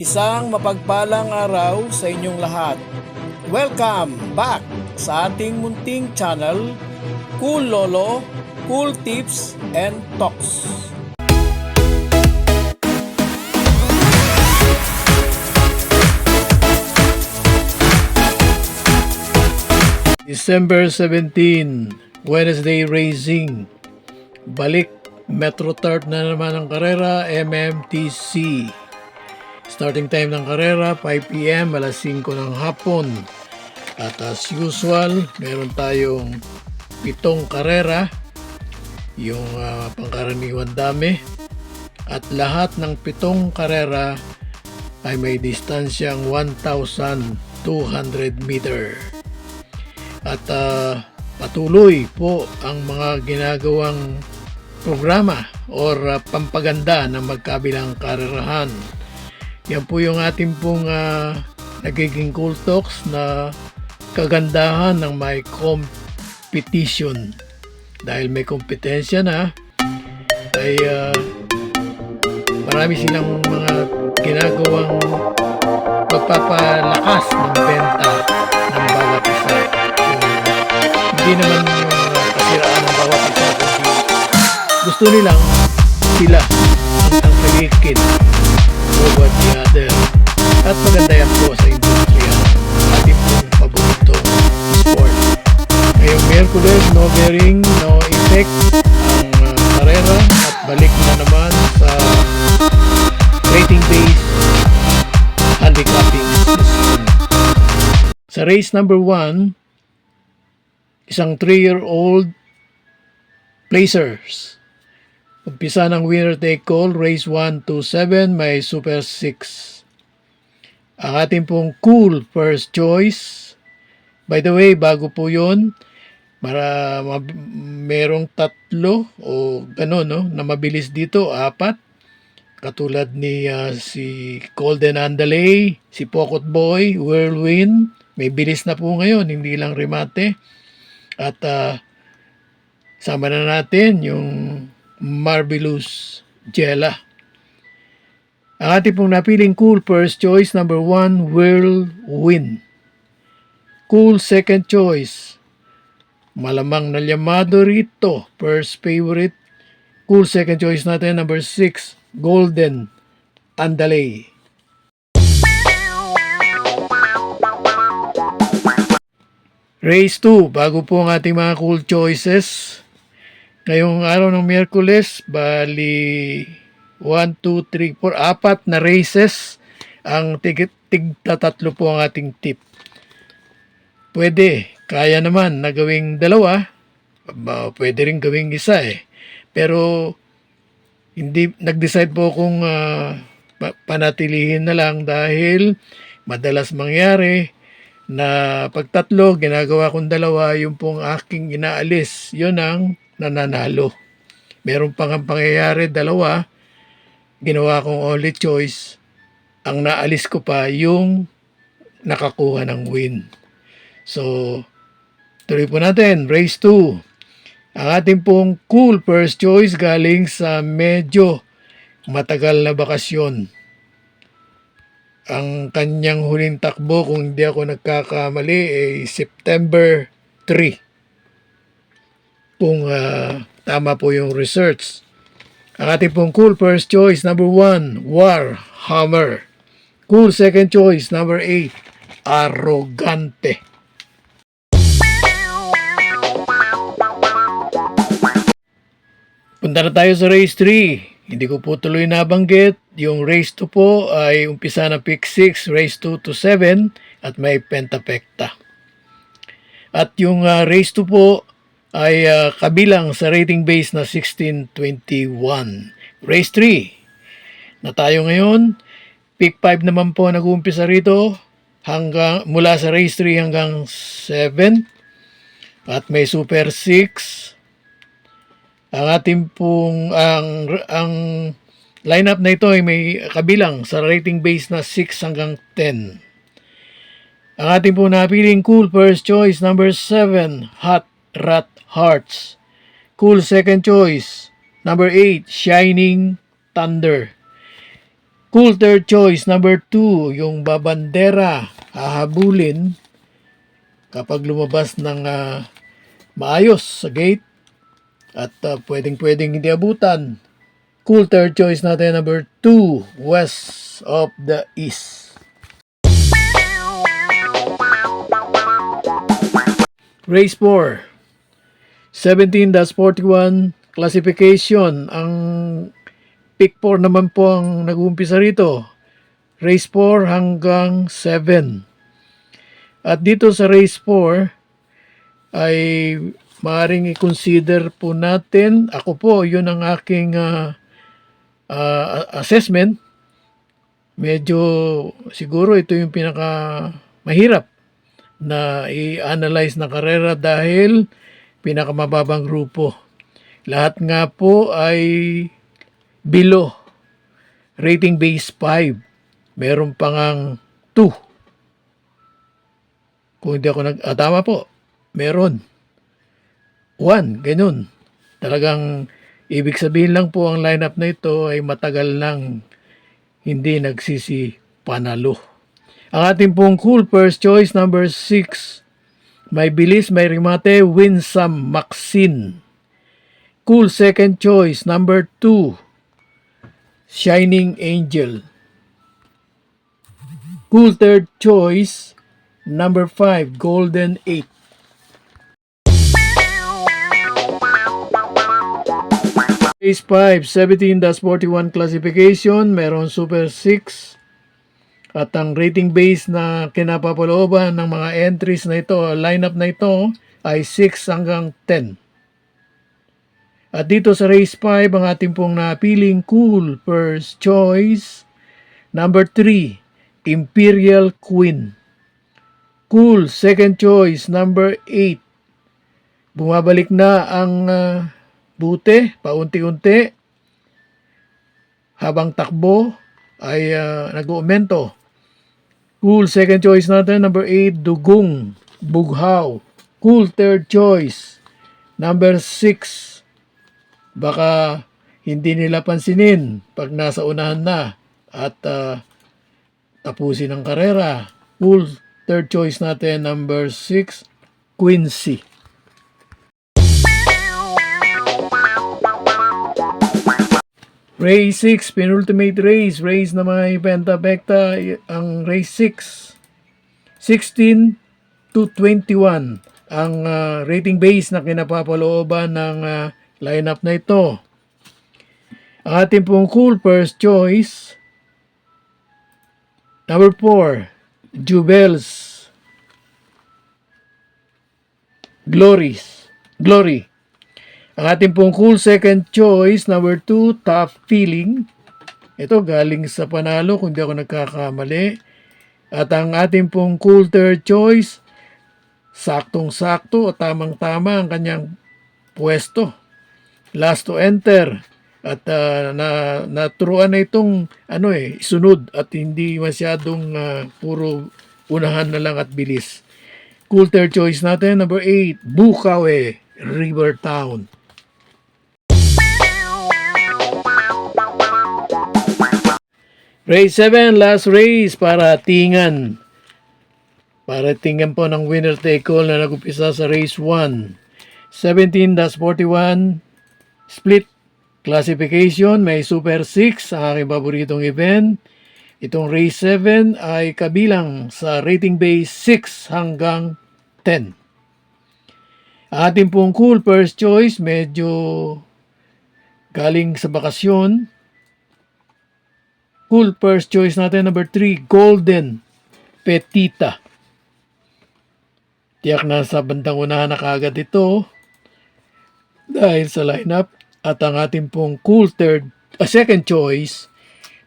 Isang mapagpalang araw sa inyong lahat. Welcome back sa ating munting channel, Cool Lolo, Cool Tips and Talks. December 17, Wednesday Racing. Balik, Metro Turf na naman ang karera, MMTC. Starting time ng karera, 5 p.m. alas 5 ng hapon. At as usual, meron tayong 7 karera, yung pangkaraniwan dami. At lahat ng 7 karera ay may distansyang 1,200 meter. At patuloy po ang mga ginagawang programa or pampaganda ng magkabilang karerahan. Yan po yung ating pong nagiging Cool Talks na kagandahan ng may competition. Dahil may kompetensya na, ay marami silang mga ginagawang pagpapalakas ng benta ng bawat isa. Hindi naman yung kasiraan ng bawat isa, kundi gusto nilang sila ang pagiging over the other. At maganda yan po sa industriya, ating pong paboritong sport. Ngayong Miyerkules, no bearing, no effect ang karera at balik na naman sa rating-based handicapping system. Sa race number 1, isang 3-year-old placers. Umpisa ng winner take all, race 1 to 7, may Super 6. Ang ating pong Cool first choice. By the way, bago po yun, merong 3 o gano'n, no, na mabilis dito, 4. Katulad ni si Golden Andalay, si Pocket Boy, Whirlwind. May bilis na po ngayon, hindi lang remate. At sama na natin yung Marvelous Jella. Ang ating pong napiling Cool first choice, number 1, Whirlwind. Cool second choice, malamang na llamado rito, first favorite. Cool second choice natin, number 6, Golden Andalay. Race 2, bago po ang ating mga cool choices. Ngayong araw ng Miyerkules, bali 1, 2, 3, 4, 4 na races. Ang tig-tatlo po ang ating tip. Pwede, kaya naman na gawing 2. Pwede rin gawing 1 . Pero hindi nag-decide po kung panatilihin na lang dahil madalas mangyari na pag 3 ginagawa kong 2, yung pong aking inaalis, yun ang nananalo. Meron pang ang pangyayari 2, ginawa kong only choice, ang naalis ko pa yung nakakuha ng win. So, tuloy po natin, race 2. Ang ating pong cool first choice galing sa medyo matagal na bakasyon. Ang kanyang huling takbo, kung hindi ako nagkakamali, ay September 3. Kung tama po yung research. Ang ating pong cool first choice, number 1, Warhammer. Cool second choice, number 8, Arrogante. Punta na tayo sa race 3. Hindi ko po tuloy nabanggit. Yung race 2 po ay umpisa na pick 6, race 2 to 7, at may pentapekta. At yung race 2 po ay kabilang sa rating base na 1621. Race 3 na tayo ngayon. Pick 5 naman po nag-uumpisa rito mula sa race 3 hanggang 7. At may Super 6. Ang ating pong ang lineup na ito ay may kabilang sa rating base na 6 hanggang 10. Ang ating pong napiling cool first choice, number 7, Hot Rat Hearts. Cool second choice, number 8, Shining Thunder. Cool third choice, number 2, yung babandera, hahabulin kapag lumabas ng maayos sa gate at pwedeng hindi abutan. Cool third choice natin, number 2, west of the east. Race 4, 17-41 classification. Ang pick 4 naman po ang nag-uumpisa rito. Race 4 hanggang 7. At dito sa race 4 ay maaaring i-consider po natin, ako po, yun ang aking assessment. Medyo siguro ito yung pinaka mahirap na i-analyze na karera dahil pinakamababang grupo. Lahat nga po ay below rating base 5. Meron pa ngang 2. Kung hindi ako tama po, meron 1, ganun. Talagang ibig sabihin lang po ang lineup na ito ay matagal nang hindi nagsisi panalo. Ang ating pong cool first choice, number 6, may bilis, may remate, Winsome Maxine. Cool second choice, number 2, Shining Angel. Cool third choice, number 5, Golden 8. Race 5, 17-41 classification, meron Super 6. At ang rating base na kinapapalooban ng mga entries na ito, lineup na ito, ay 6 hanggang 10. At dito sa race 5, ang ating pong napiling cool first choice, number 3, Imperial Queen. Cool second choice, number 8. Bumabalik na ang bute, paunti-unti. Habang takbo ay nag-uumento. Cool second choice natin, number 8, Dugong Bughaw. Cool third choice, number 6. Baka hindi nila pansinin pag nasa unahan na at tapusin ang karera. Cool third choice natin, number 6, Quincy. Race 6, penultimate race. Race na may penta-pekta, ang race 6. 16-21 ang rating base na kinapapalooban ng lineup na ito. Ang ating pong cool first choice, number 4, Jubel's Glory. Ang ating pong cool second choice, number 2, Tough Feeling. Ito galing sa panalo kung di ako nagkakamali. At ang ating pong cool third choice, saktong-sakto o tamang-tama ang kanyang pwesto. Last to enter. At naturuan na itong sunod at hindi masyadong puro unahan na lang at bilis. Cool third choice natin, number 8, Bukawe, River Town. Race 7, last race para tingnan. Para tingnan po ng winner take all na nag-upisa sa race 1. 17-41 split classification. May Super 6, ang aking paboritong event. Itong race 7 ay kabilang sa rating base 6 hanggang 10. Ating pong cool first choice, medyo galing sa bakasyon. Cool first choice natin, number 3, Golden Petita. Tiyak na sa bandang unahan na kagad ito dahil sa lineup. At ang ating pong cool second choice,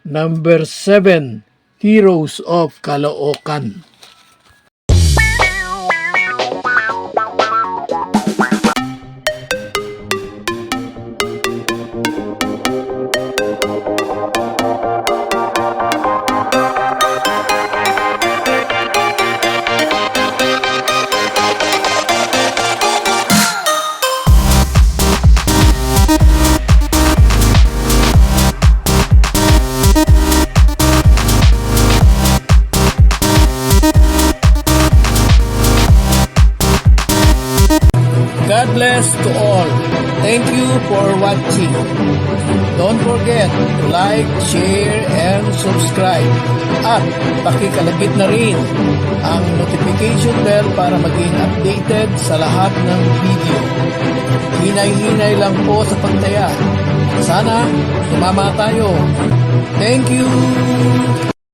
number 7, Heroes of Caloocan. God bless to all. Thank you for watching. Don't forget to like, share, and subscribe. At pakikalagit na rin ang notification bell para maging updated sa lahat ng video. Hinay-hinay lang po sa pagtaya. Sana tumama tayo. Thank you!